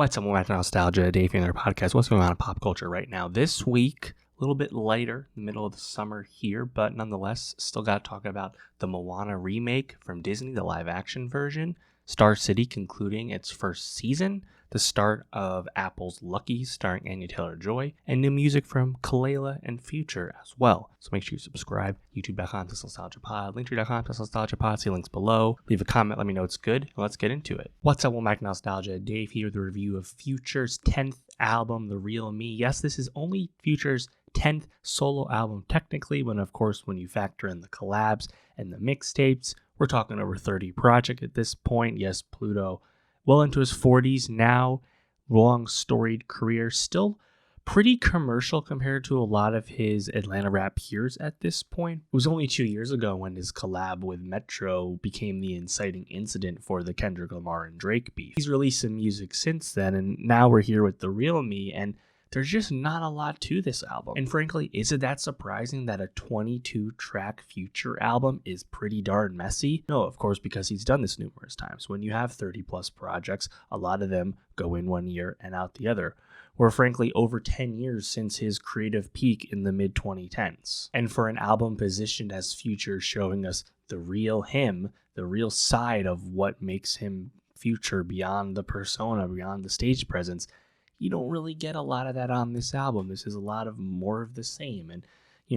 What's up, Moana Nostalgia, Dave here in their podcast. What's going on in pop culture right now? This week, a little bit lighter, in the middle of the summer here, but nonetheless, still got to talk about the Moana remake from Disney, the live-action version. Star City concluding its first season, the start of Apple's Lucky starring Anya Taylor-Joy, and new music from Kelela and Future as well. So make sure you subscribe, youtube.com/nostalgiapod, linktree.com/nostalgiapod, see links below. Leave a comment, let me know it's good, and let's get into it. What's up, Womack Nostalgia? Dave here with a review of Future's 10th album, The Real Me. Yes, this is only Future's 10th solo album technically, when of course when you factor in the collabs and the mixtapes, we're talking over 30 projects at this point. Yes, Pluto, well into his 40s now, long storied career, still pretty commercial compared to a lot of his Atlanta rap peers at this point. It was only 2 years ago when his collab with Metro became the inciting incident for the Kendrick Lamar and Drake beef. He's released some music since then, and now we're here with The Real Me, and there's just not a lot to this album. And frankly, is it that surprising that a 22-track Future album is pretty darn messy? No, of course, because he's done this numerous times. When you have 30-plus projects, a lot of them go in one year and out the other. Or frankly, over 10 years since his creative peak in the mid-2010s. And for an album positioned as Future, showing us the real him, the real side of what makes him Future beyond the persona, beyond the stage presence, you don't really get a lot of that on this album. This is a lot of more of the same. And,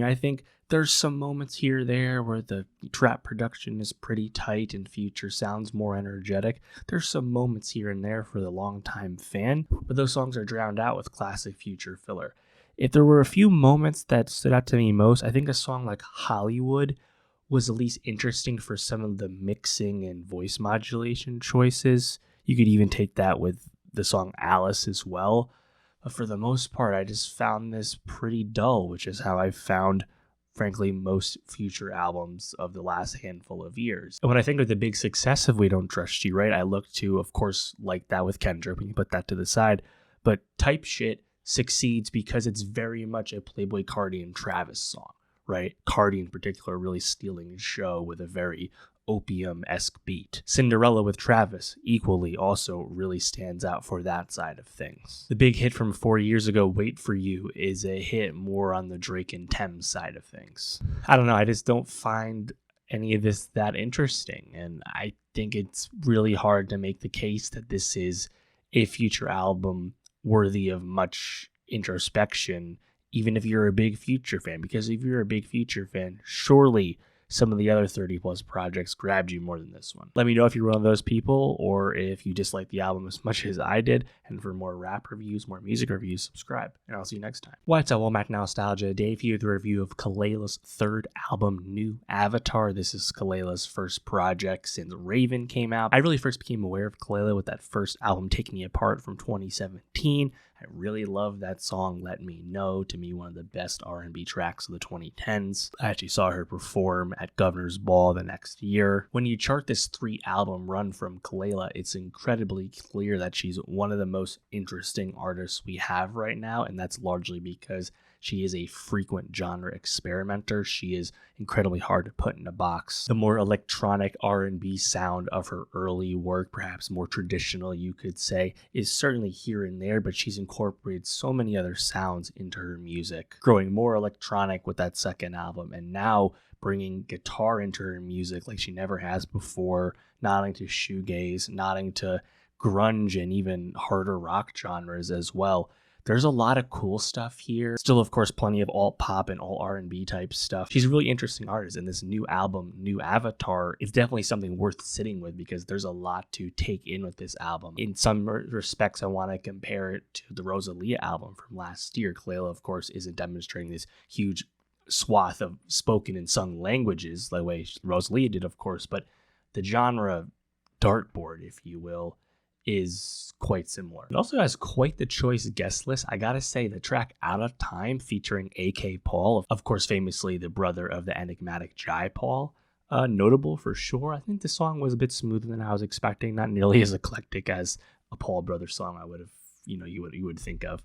I think there's some moments here or there where the trap production is pretty tight and Future sounds more energetic. There's some moments here and there for the longtime fan, but those songs are drowned out with classic Future filler. If there were a few moments that stood out to me most, I think a song like Hollywood was the least interesting for some of the mixing and voice modulation choices. You could even take that with the song Alice as well. But for the most part, I just found this pretty dull, which is how I found, frankly, most Future albums of the last handful of years. And when I think of the big success of We Don't Trust You, right, I look to, of course, like that with Kendrick, we can put that to the side, but Type Shit succeeds because it's very much a Playboi Carti and Travis song, right? Carti in particular really stealing the show with a very Opium-esque beat. Cinderella with Travis equally also really stands out for that side of things. The big hit from 4 years ago, Wait For You, is a hit more on the Drake and Thames side of things. I don't know, I just don't find any of this that interesting, and I think it's really hard to make the case that this is a Future album worthy of much introspection, even if you're a big Future fan, because if you're a big Future fan, surely some of the other 30-plus projects grabbed you more than this one. Let me know if you're one of those people or if you dislike the album as much as I did. And for more rap reviews, more music reviews, subscribe. And I'll see you next time. What's up, Womack Nostalgia? Dave here with a review of Kelela's third album, New Avatar. This is Kelela's first project since Raven came out. I really first became aware of Kelela with that first album, Take Me Apart, from 2017. I really love that song, Let Me Know. To me, one of the best R&B tracks of the 2010s. I actually saw her perform at Governor's Ball the next year. When you chart this 3-album run from Kelela, it's incredibly clear that she's one of the most interesting artists we have right now, and that's largely because she is a frequent genre experimenter. She is incredibly hard to put in a box. The more electronic R&B sound of her early work, perhaps more traditional you could say, is certainly here and there, but she's incorporated so many other sounds into her music, growing more electronic with that second album, and now bringing guitar into her music like she never has before, nodding to shoegaze, nodding to grunge and even harder rock genres as well. There's a lot of cool stuff here. Still, of course, plenty of alt pop and alt R&B type stuff. She's a really interesting artist, and this new album, New Avatar, is definitely something worth sitting with because there's a lot to take in with this album. In some respects, I want to compare it to the Rosalia album from last year. Kelela, of course, isn't demonstrating this huge swath of spoken and sung languages the way Rosalia did, of course, but the genre dartboard, if you will, is quite similar. It also has quite the choice guest list. I gotta say, the track Out of Time featuring A.K. Paul, of course famously the brother of the enigmatic Jai Paul, notable for sure. I think the song was a bit smoother than I was expecting, not nearly as eclectic as a Paul Brothers song I would have, you would think of.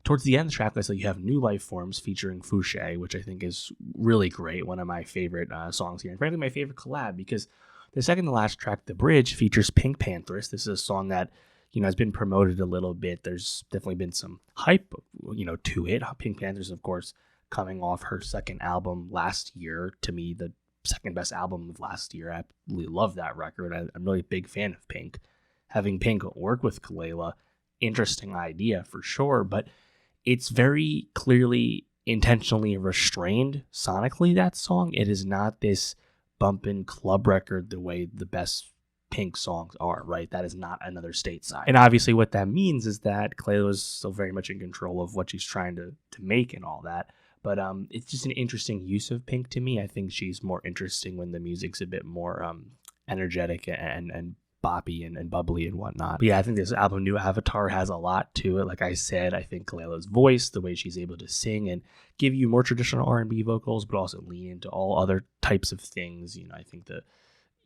Towards the end of the track list, you have New Life Forms featuring Fouché, which I think is really great, one of my favorite songs here, and frankly my favorite collab, because the second to last track, The Bridge, features Pink Panthers. This is a song that has been promoted a little bit. There's definitely been some hype, to it. Pink Panthers, of course, coming off her second album last year. To me, the second best album of last year. I absolutely love that record. I'm really a big fan of Pink. Having Pink work with Kelela, interesting idea for sure, but it's very clearly intentionally restrained sonically, that song. It is not this bumpin' club record the way the best Pink songs are, right? That is not another stateside. And obviously what that means is that Kelela is still very much in control of what she's trying to make and all that. But it's just an interesting use of Pink to me. I think she's more interesting when the music's a bit more energetic and boppy and bubbly and whatnot. But yeah, I think this album, New Avatar, has a lot to it. Like I said, I think Kelela's voice, the way she's able to sing and give you more traditional R&B vocals, but also lean into all other types of things. I think the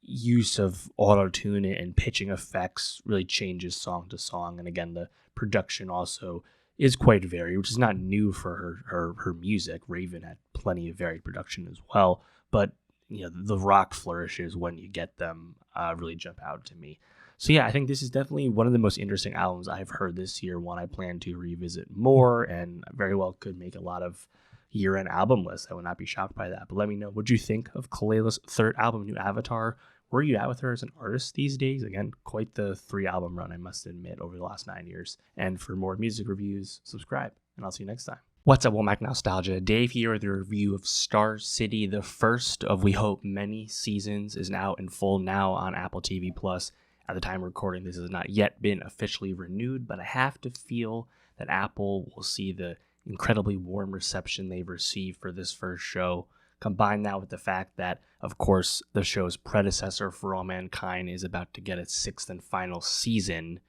use of auto-tune and pitching effects really changes song to song. And again, the production also is quite varied, which is not new for her music. Raven had plenty of varied production as well, but the rock flourishes when you get them really jump out to me. So yeah, I think this is definitely one of the most interesting albums I've heard this year, one I plan to revisit more, and very well could make a lot of year-end album lists. I would not be shocked by that. But let me know, what you think of Kelela's third album, New Avatar? Where are you at with her as an artist these days? Again, quite the 3-album run, I must admit, over the last 9 years. And for more music reviews, subscribe, and I'll see you next time. What's up, Womack Nostalgia? Dave here with a review of Star City, the first of, we hope, many seasons, is now in full now on Apple TV+. At the time of recording, this has not yet been officially renewed, but I have to feel that Apple will see the incredibly warm reception they've received for this first show. Combine that with the fact that, of course, the show's predecessor, For All Mankind, is about to get its 6th and final season.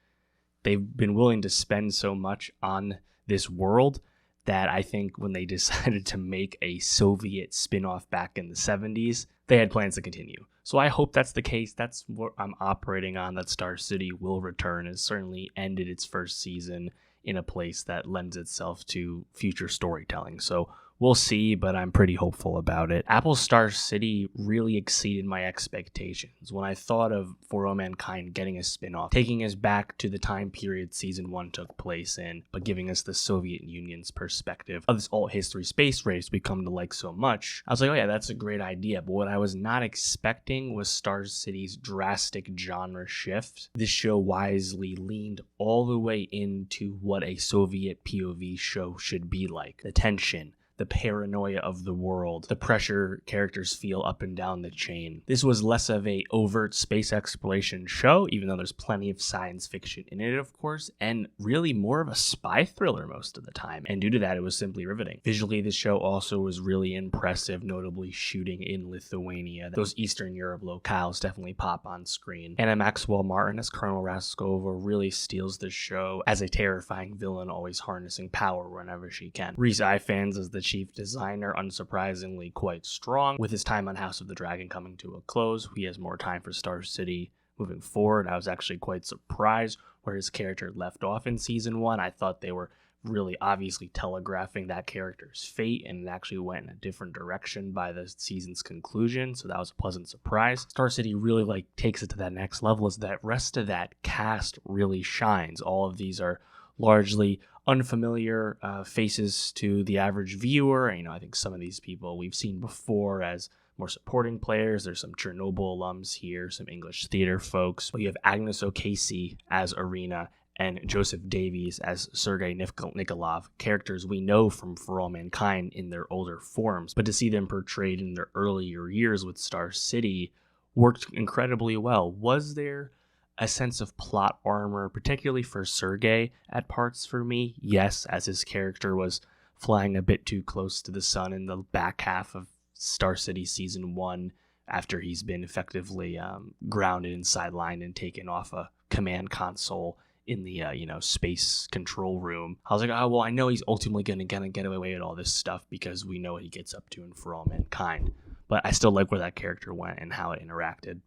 They've been willing to spend so much on this world that I think when they decided to make a Soviet spin-off back in the 70s, they had plans to continue. So I hope that's the case. That's what I'm operating on, that Star City will return. It certainly ended its first season in a place that lends itself to future storytelling. So we'll see, but I'm pretty hopeful about it. Apple's Star City really exceeded my expectations. When I thought of For All Mankind getting a spin-off, taking us back to the time period season 1 took place in, but giving us the Soviet Union's perspective of this alt-history space race we come to like so much, I was like, oh yeah, that's a great idea. But what I was not expecting was Star City's drastic genre shift. This show wisely leaned all the way into what a Soviet POV show should be like. The tension, the paranoia of the world, the pressure characters feel up and down the chain. This was less of a overt space exploration show, even though there's plenty of science fiction in it, of course, and really more of a spy thriller most of the time. And due to that, it was simply riveting. Visually, this show also was really impressive, notably shooting in Lithuania. Those Eastern Europe locales definitely pop on screen. Anna Maxwell Martin as Colonel Raskova really steals the show as a terrifying villain, always harnessing power whenever she can. Rhys Ifans as the chief designer, unsurprisingly quite strong. With his time on House of the Dragon coming to a close, he has more time for Star City moving forward. I was actually quite surprised where his character left off in season 1. I thought they were really obviously telegraphing that character's fate, and it actually went in a different direction by the season's conclusion, so that was a pleasant surprise. Star City really takes it to that next level as that rest of that cast really shines. All of these are largely unfamiliar faces to the average viewer. I think some of these people we've seen before as more supporting players. There's some Chernobyl alums here, some English theater folks. But you have Agnes O'Casey as Irina and Joseph Davies as Sergei Nikolov, characters we know from For All Mankind in their older forms. But to see them portrayed in their earlier years with Star City worked incredibly well. Was there a sense of plot armor, particularly for Sergei at parts for me? Yes, as his character was flying a bit too close to the sun in the back half of Star City Season 1 after he's been effectively grounded and sidelined and taken off a command console in the space control room. I was like, oh, well, I know he's ultimately going to get away with all this stuff because we know what he gets up to in For All Mankind. But I still like where that character went and how it interacted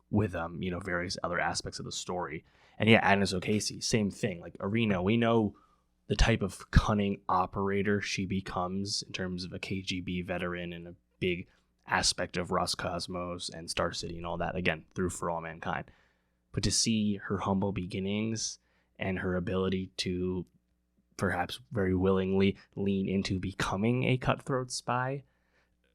with various other aspects of the story. And yeah, Agnes O'Casey, same thing. Like Irina, we know the type of cunning operator she becomes in terms of a KGB veteran and a big aspect of Roscosmos and Star City and all that, again, through For All Mankind. But to see her humble beginnings and her ability to perhaps very willingly lean into becoming a cutthroat spy.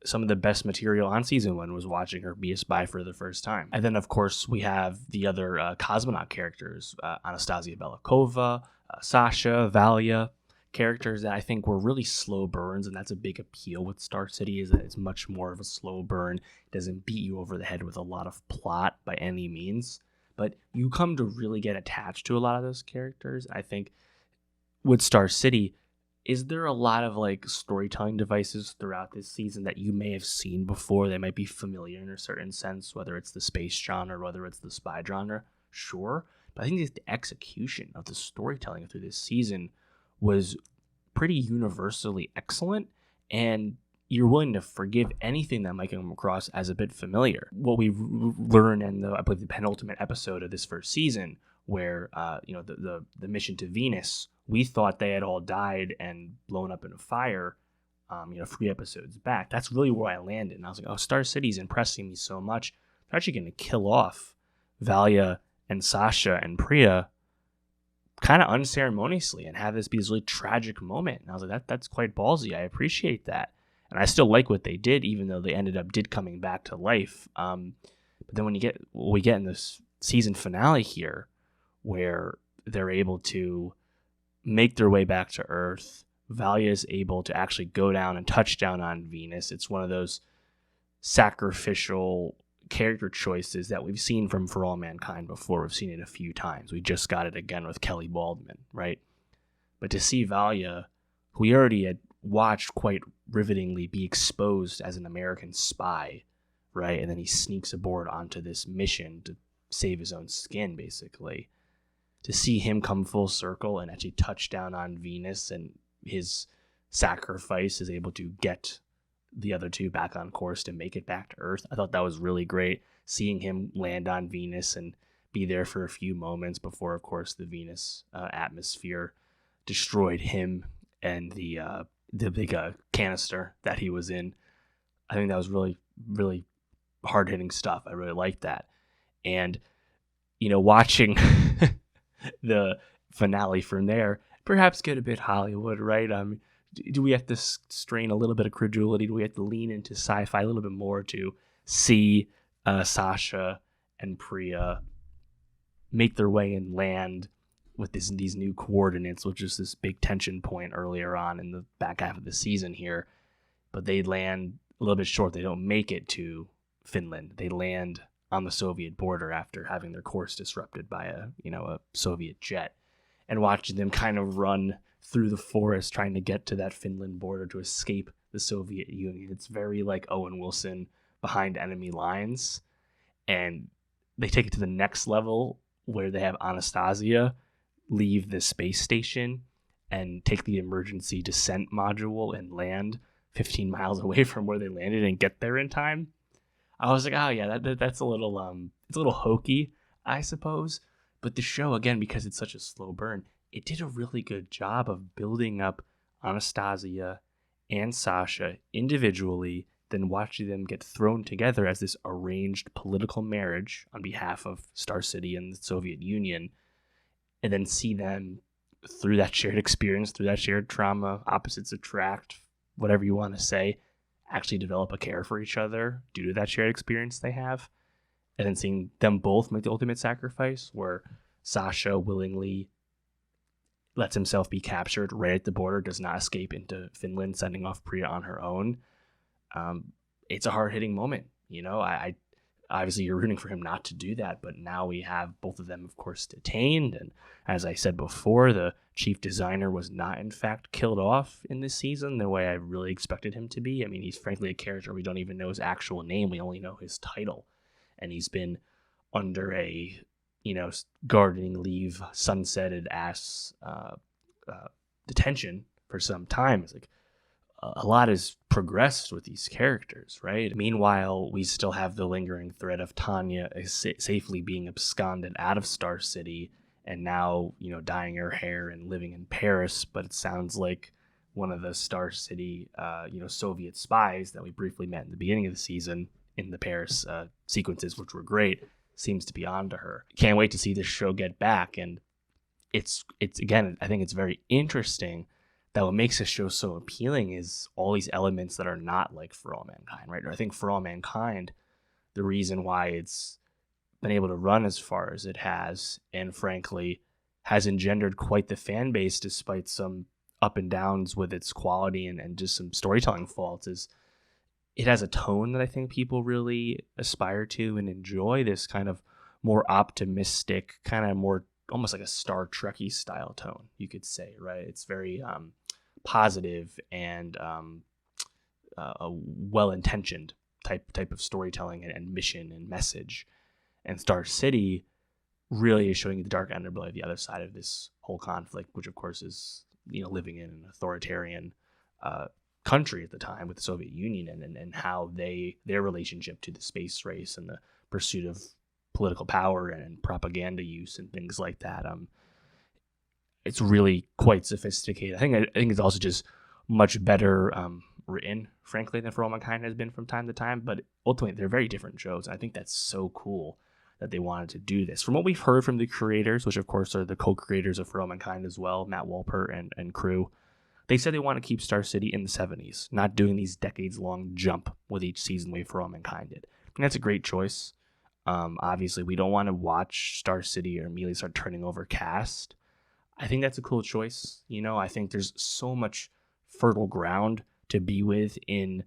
Some of the best material on season 1 was watching her be a spy for the first time. And then, of course, we have the other cosmonaut characters, Anastasia Belikova, Sasha, Valia, characters that I think were really slow burns, and that's a big appeal with Star City, is that it's much more of a slow burn. It doesn't beat you over the head with a lot of plot by any means, but you come to really get attached to a lot of those characters. I think with Star City, is there a lot of like storytelling devices throughout this season that you may have seen before? They might be familiar in a certain sense, whether it's the space genre, whether it's the spy genre. Sure, but I think the execution of the storytelling through this season was pretty universally excellent, and you're willing to forgive anything that might come across as a bit familiar. What we learned in I believe the penultimate episode of this first season, where the mission to Venus, we thought they had all died and blown up in a fire, 3 episodes back. That's really where I landed. And I was like, oh, Star City's impressing me so much. They're actually going to kill off Valia and Sasha and Priya kind of unceremoniously and have this be this really tragic moment. And I was like, that's quite ballsy. I appreciate that. And I still like what they did, even though they ended up coming back to life. But then when we get in this season finale here, where they're able to make their way back to Earth, Valia is able to actually go down and touch down on Venus. It's one of those sacrificial character choices that we've seen from For All Mankind before. We've seen it a few times. We just got it again with Kelly Baldwin, right? But to see Valia, who we already had watched quite rivetingly be exposed as an American spy, right? And then he sneaks aboard onto this mission to save his own skin, basically. To see him come full circle and actually touch down on Venus, and his sacrifice is able to get the other two back on course to make it back to Earth. I thought that was really great, seeing him land on Venus and be there for a few moments before, of course, the Venus atmosphere destroyed him and the big canister that he was in. I think that was really, really hard-hitting stuff. I really liked that. And, watching the finale from there perhaps get a bit Hollywood, right? Do we have to strain a little bit of credulity? Do we have to lean into sci-fi a little bit more to see Sasha and Priya make their way and land with these new coordinates, which is this big tension point earlier on in the back half of the season here? But they land a little bit short. They don't make it to Finland. They land on the Soviet border after having their course disrupted by a Soviet jet, and watching them kind of run through the forest trying to get to that Finland border to escape the Soviet Union. It's very like Owen Wilson Behind Enemy Lines. And they take it to the next level where they have Anastasia leave the space station and take the emergency descent module and land 15 miles away from where they landed and get there in time. I was like, oh yeah, that's a little it's a little hokey, I suppose. But the show, again, because it's such a slow burn, it did a really good job of building up Anastasia and Sasha individually, then watching them get thrown together as this arranged political marriage on behalf of Star City and the Soviet Union, and then see them through that shared experience, through that shared trauma, opposites attract, whatever you want to say, actually develop a care for each other due to that shared experience they have. And then seeing them both make the ultimate sacrifice, where Sasha willingly lets himself be captured right at the border, does not escape into Finland, sending off Priya on her own. It's a hard-hitting moment. I obviously you're rooting for him not to do that, but now we have both of them, of course, detained. And as I said before, the chief designer was not, in fact, killed off in this season the way I really expected him to be. I mean, he's frankly a character we don't even know his actual name. We only know his title. And he's been under a, gardening leave, sunsetted ass detention for some time. It's like a lot has progressed with these characters, right? Meanwhile, we still have the lingering threat of Tanya safely being absconded out of Star City and now, dyeing her hair and living in Paris. But it sounds like one of the Star City, Soviet spies that we briefly met in the beginning of the season in the Paris sequences, which were great, seems to be onto her. Can't wait to see this show get back. And it's again, I think it's very interesting that what makes this show so appealing is all these elements that are not like For All Mankind, right? Or I think For All Mankind, the reason why it's been able to run as far as it has, and frankly, has engendered quite the fan base despite some up and downs with its quality and just some storytelling faults, is it has a tone that I think people really aspire to and enjoy. This kind of more optimistic, kind of more almost like a Star Trek-y style tone, you could say, right? It's very positive and a well-intentioned type of storytelling and mission and message. And Star City really is showing you the dark underbelly, the other side of this whole conflict, which of course is, living in an authoritarian country at the time with the Soviet Union, and how their relationship to the space race and the pursuit of political power and propaganda use and things like that. It's really quite sophisticated. I think it's also just much better written, frankly, than For All Mankind has been from time to time. But ultimately, they're very different shows. And I think that's so cool that they wanted to do this. From what we've heard from the creators, which of course are the co-creators of For All Mankind as well, Matt Walpert and crew, they said they want to keep Star City in the 70s, not doing these decades-long jump with each season the way For All Mankind did. And that's a great choice. Obviously, we don't want to watch Star City or immediately start turning over cast. I think that's a cool choice. I think there's so much fertile ground to be with in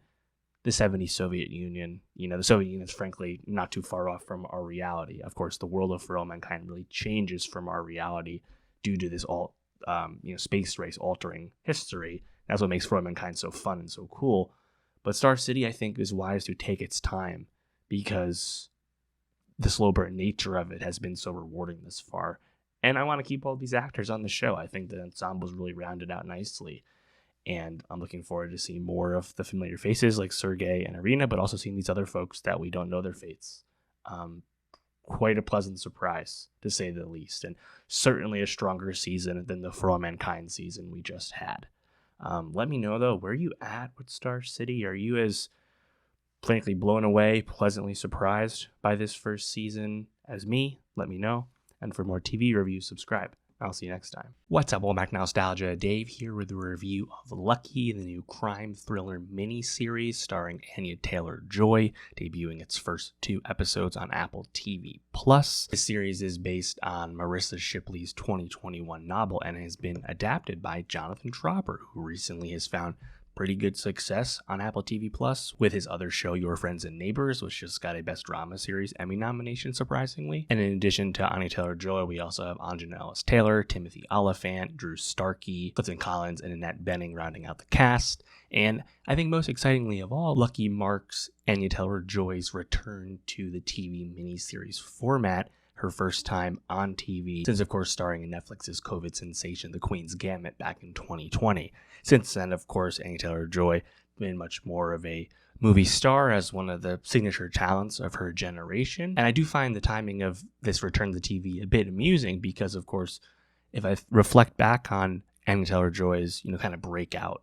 the 70s Soviet Union. The Soviet Union is frankly not too far off from our reality. Of course, the world of For All Mankind really changes from our reality due to this space race altering history. That's what makes For All Mankind so fun and so cool. But Star City, I think, is wise to take its time because the slow burn nature of it has been so rewarding this far. And I want to keep all these actors on the show. I think the ensemble's really rounded out nicely. And I'm looking forward to seeing more of the familiar faces like Sergei and Irina, but also seeing these other folks that we don't know their fates. Quite a pleasant surprise, to say the least. And certainly a stronger season than the For All Mankind season we just had. Let me know, though, where are you at with Star City? Are you as frankly blown away, pleasantly surprised by this first season as me? Let me know. And for more TV reviews, subscribe. I'll see you next time. What's up, Welcome Back Nostalgia? Dave here with a review of Lucky, the new crime thriller miniseries starring Anya Taylor-Joy, debuting its first 2 episodes on Apple TV+. This series is based on Marissa Shipley's 2021 novel and has been adapted by Jonathan Tropper, who recently has found pretty good success on Apple TV Plus with his other show, Your Friends and Neighbors, which just got a Best Drama Series Emmy nomination, surprisingly. And in addition to Anya Taylor-Joy, we also have Anjana Ellis-Taylor, Timothy Oliphant, Drew Starkey, Clifton Collins, and Annette Bening rounding out the cast. And I think most excitingly of all, Lucky marks Anya Taylor-Joy's return to the TV miniseries format, her first time on TV since, of course, starring in Netflix's COVID sensation, The Queen's Gambit, back in 2020. Since then, of course, Anya Taylor-Joy been much more of a movie star as one of the signature talents of her generation. And I do find the timing of this return to TV a bit amusing because, of course, if I reflect back on Anya Taylor-Joy's, kind of breakout,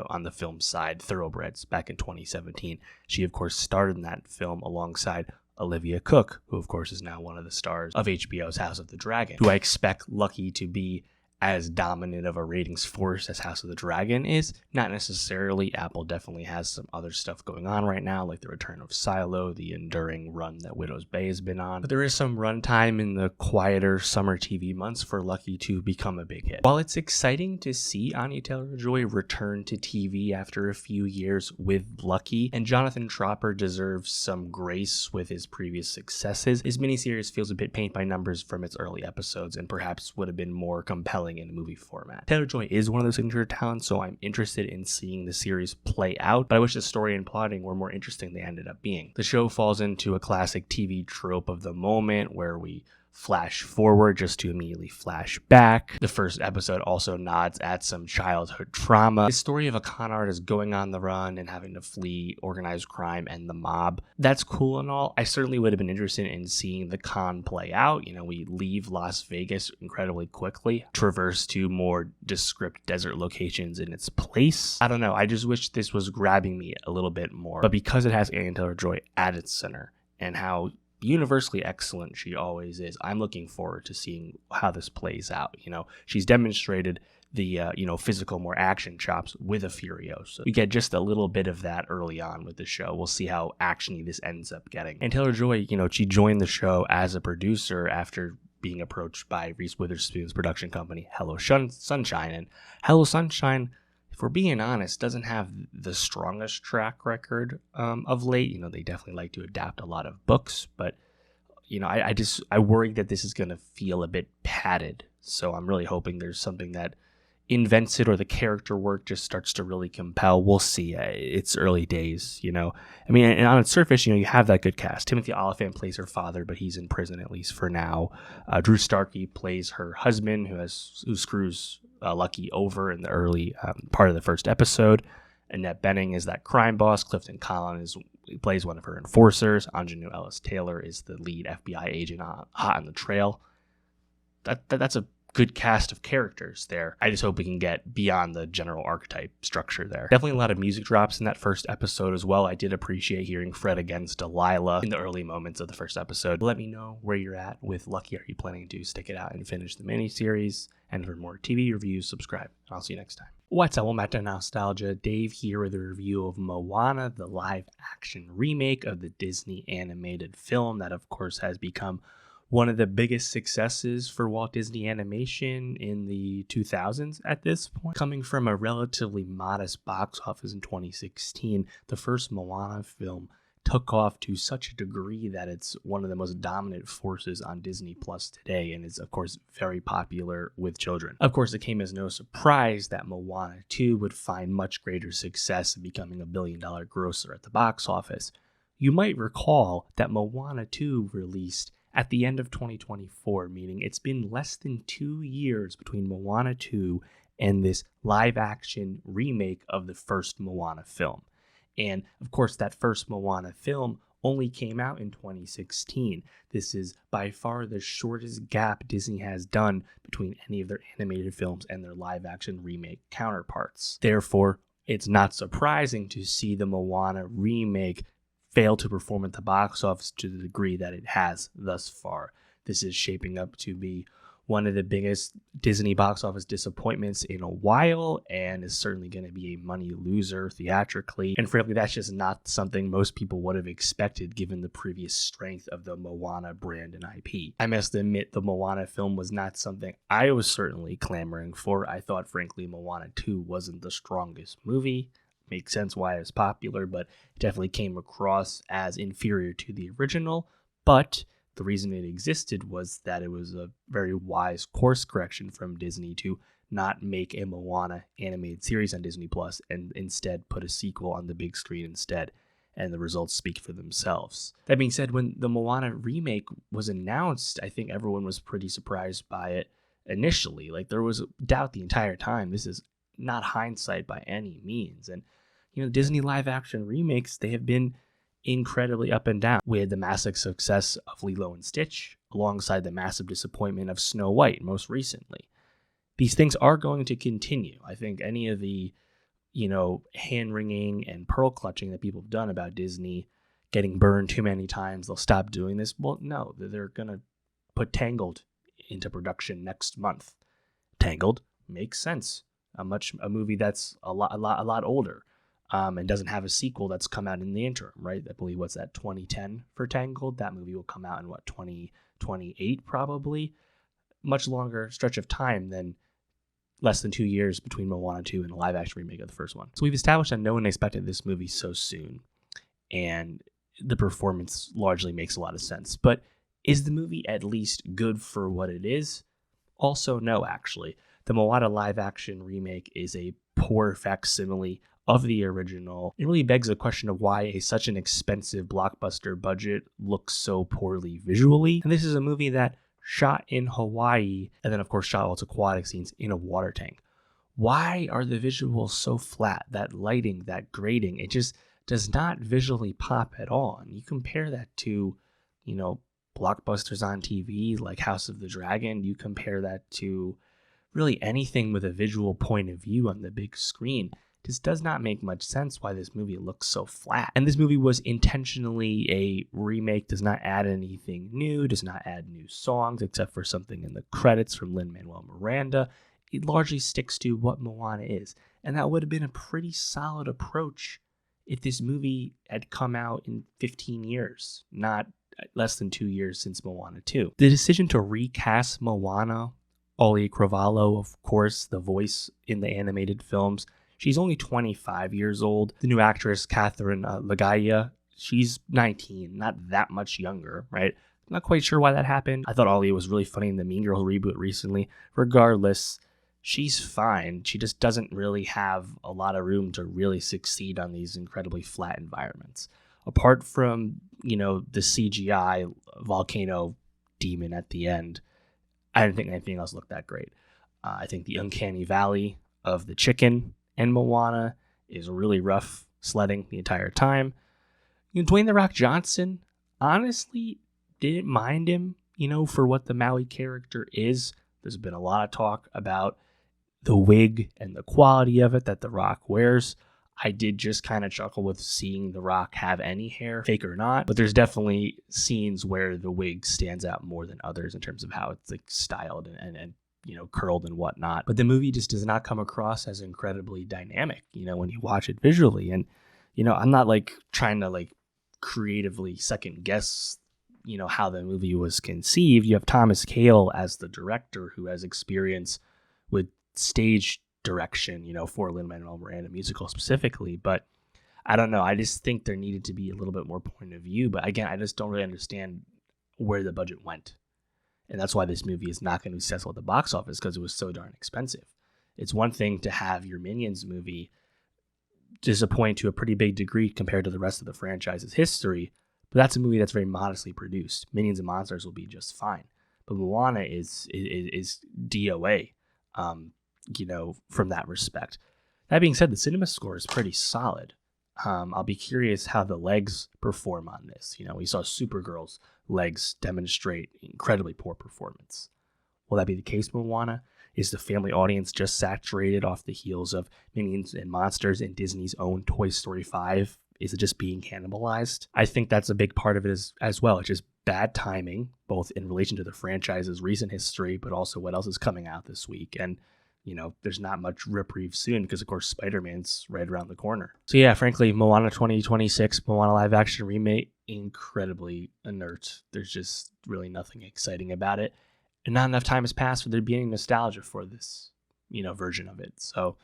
on the film side, Thoroughbreds, back in 2017, she, of course, starred in that film alongside Olivia Cooke, who of course is now one of the stars of HBO's House of the Dragon. Do I expect Lucky to be as dominant of a ratings force as House of the Dragon is? Not necessarily. Apple definitely has some other stuff going on right now, like the return of Silo, the enduring run that Widow's Bay has been on. But there is some runtime in the quieter summer TV months for Lucky to become a big hit. While it's exciting to see Anya Taylor-Joy return to TV after a few years with Lucky, and Jonathan Tropper deserves some grace with his previous successes, his miniseries feels a bit paint by numbers from its early episodes and perhaps would have been more compelling in movie format. Taylor-Joy is one of those signature talents, so I'm interested in seeing the series play out, but I wish the story and plotting were more interesting than they ended up being. The show falls into a classic TV trope of the moment where we flash forward just to immediately flash back. The first episode also nods at some childhood trauma. The story of a con artist going on the run and having to flee organized crime and the mob. That's cool and all. I certainly would have been interested in seeing the con play out. We leave Las Vegas incredibly quickly, traverse to more descript desert locations in its place. I don't know. I just wish this was grabbing me a little bit more. But because it has Anya Taylor-Joy at its center and how universally excellent she always is, I'm looking forward to seeing how this plays out. She's demonstrated the physical, more action chops with a Furiosa. We get just a little bit of that early on with the show. We'll see how actiony this ends up getting. And Taylor Joy, she joined the show as a producer after being approached by Reese Witherspoon's production company, Hello Sunshine. And Hello Sunshine, if we're being honest, doesn't have the strongest track record of late. They definitely like to adapt a lot of books, but I worry that this is going to feel a bit padded. So I'm really hoping there's something that invents it, or the character work just starts to really compel. We'll see. It's early days, and on its surface, you have that good cast. Timothy Olyphant plays her father, but he's in prison, at least for now. Drew Starkey plays her husband, who screws Lucky over in the early part of the first episode. Annette Bening is that crime boss. Clifton Collins plays one of her enforcers. Anjanou Ellis-Taylor is the lead FBI agent hot on the trail. That's a good cast of characters there. I just hope we can get beyond the general archetype structure there. Definitely a lot of music drops in that first episode as well. I did appreciate hearing Fred Against Delilah in the early moments of the first episode. Let me know where you're at with Lucky. Are you planning to stick it out and finish the miniseries? And for more TV reviews, subscribe. I'll see you next time. What's up? Welcome back to Nostalgia. Dave here with a review of Moana, the live-action remake of the Disney animated film that, of course, has become one of the biggest successes for Walt Disney Animation in the 2000s at this point. Coming from a relatively modest box office in 2016, the first Moana film took off to such a degree that it's one of the most dominant forces on Disney Plus today, and is, of course, very popular with children. Of course, it came as no surprise that Moana 2 would find much greater success in becoming a billion-dollar grosser at the box office. You might recall that Moana 2 released at the end of 2024, meaning it's been less than 2 years between Moana 2 and this live-action remake of the first Moana film. And, of course, that first Moana film only came out in 2016. This is by far the shortest gap Disney has done between any of their animated films and their live-action remake counterparts. Therefore, it's not surprising to see the Moana remake failed to perform at the box office to the degree that it has thus far. This is shaping up to be one of the biggest Disney box office disappointments in a while, and is certainly going to be a money loser theatrically. And frankly, that's just not something most people would have expected given the previous strength of the Moana brand and IP. I must admit, the Moana film was not something I was certainly clamoring for. I thought, frankly, Moana 2 wasn't the strongest movie. Makes sense why it was popular, but it definitely came across as inferior to the original. But the reason it existed was that it was a very wise course correction from Disney to not make a Moana animated series on Disney Plus and instead put a sequel on the big screen instead. And the results speak for themselves. That being said, when the Moana remake was announced, I think everyone was pretty surprised by it initially. Like, there was doubt the entire time. This is not hindsight by any means. And Disney live action remakes, they have been incredibly up and down, with the massive success of Lilo and Stitch alongside the massive disappointment of Snow White most recently. These things are going to continue. I think any of the hand wringing and pearl clutching that people have done about Disney getting burned too many times, they'll stop doing this. Well, no, they're gonna put Tangled into production next month. Tangled makes sense. A movie that's a lot older, and doesn't have a sequel that's come out in the interim, right? I believe, what's that, 2010 for Tangled? That movie will come out in 2028 probably. Much longer stretch of time than less than 2 years between Moana 2 and the live action remake of the first one. So we've established that no one expected this movie so soon, and the performance largely makes a lot of sense. But is the movie at least good for what it is? Also, no, actually. The Moana live action remake is a poor facsimile of the original. It really begs the question of why such an expensive blockbuster budget looks so poorly visually. And this is a movie that shot in Hawaii, and then of course shot all its aquatic scenes in a water tank. Why are the visuals so flat? That lighting, that grading, it just does not visually pop at all. And you compare that to, blockbusters on TV like House of the Dragon. You compare that to really anything with a visual point of view on the big screen. This does not make much sense why this movie looks so flat. And this movie was intentionally a remake, does not add anything new, does not add new songs except for something in the credits from Lin-Manuel Miranda. It largely sticks to what Moana is. And that would have been a pretty solid approach if this movie had come out in 15 years, not less than 2 years since Moana 2. The decision to recast Moana, Ollie Cravalho, of course, the voice in the animated films, she's only 25 years old. The new actress, Catherine Lagaya, she's 19, not that much younger, right? Not quite sure why that happened. I thought Ollie was really funny in the Mean Girls reboot recently. Regardless, she's fine. She just doesn't really have a lot of room to really succeed on these incredibly flat environments. Apart from, the CGI volcano demon at the end, I didn't think anything else looked that great. I think the uncanny valley of the chicken and Moana is really rough sledding the entire time. Dwayne "The Rock" Johnson, honestly, didn't mind him, for what the Maui character is. There's been a lot of talk about the wig and the quality of it that The Rock wears. I did just kind of chuckle with seeing The Rock have any hair, fake or not, but there's definitely scenes where the wig stands out more than others in terms of how it's like styled and curled and whatnot. But the movie just does not come across as incredibly dynamic, when you watch it visually. And, I'm not like trying to like creatively second guess, how the movie was conceived. You have Thomas Kail as the director who has experience with stage direction, for Lin-Manuel Miranda musical specifically. But I don't know. I just think there needed to be a little bit more point of view. But again, I just don't really understand where the budget went. And that's why this movie is not going to be successful at the box office, because it was so darn expensive. It's one thing to have your Minions movie disappoint to a pretty big degree compared to the rest of the franchise's history, but that's a movie that's very modestly produced. Minions and Monsters will be just fine. But Moana is DOA, from that respect. That being said, the cinema score is pretty solid. I'll be curious how the legs perform on this. We saw Supergirl's legs demonstrate incredibly poor performance. Will that be the case with Moana? Is the family audience just saturated off the heels of Minions and Monsters and Disney's own Toy Story 5? Is it just being cannibalized? I think that's a big part of it as well. It's just bad timing, both in relation to the franchise's recent history, but also what else is coming out this week. And there's not much reprieve soon because, of course, Spider-Man's right around the corner. So, yeah, frankly, Moana 2026, Moana live-action remake, incredibly inert. There's just really nothing exciting about it. And not enough time has passed for there to be any nostalgia for this, version of it. So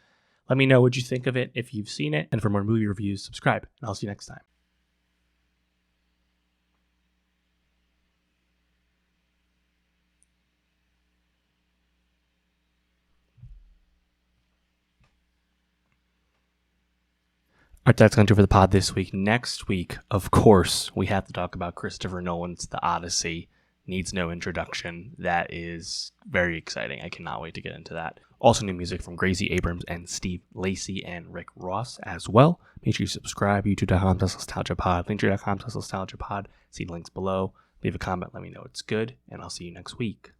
let me know what you think of it if you've seen it. And for more movie reviews, subscribe. And I'll see you next time. All right, that's going to do for the pod this week. Next week, of course, we have to talk about Christopher Nolan's The Odyssey. Needs no introduction. That is very exciting. I cannot wait to get into that. Also, new music from Gracie Abrams and Steve Lacy and Rick Ross as well. Make sure you subscribe. YouTube.com/nostalgiapod. Linktree.com/nostalgiapod. See the links below. Leave a comment. Let me know it's good. And I'll see you next week.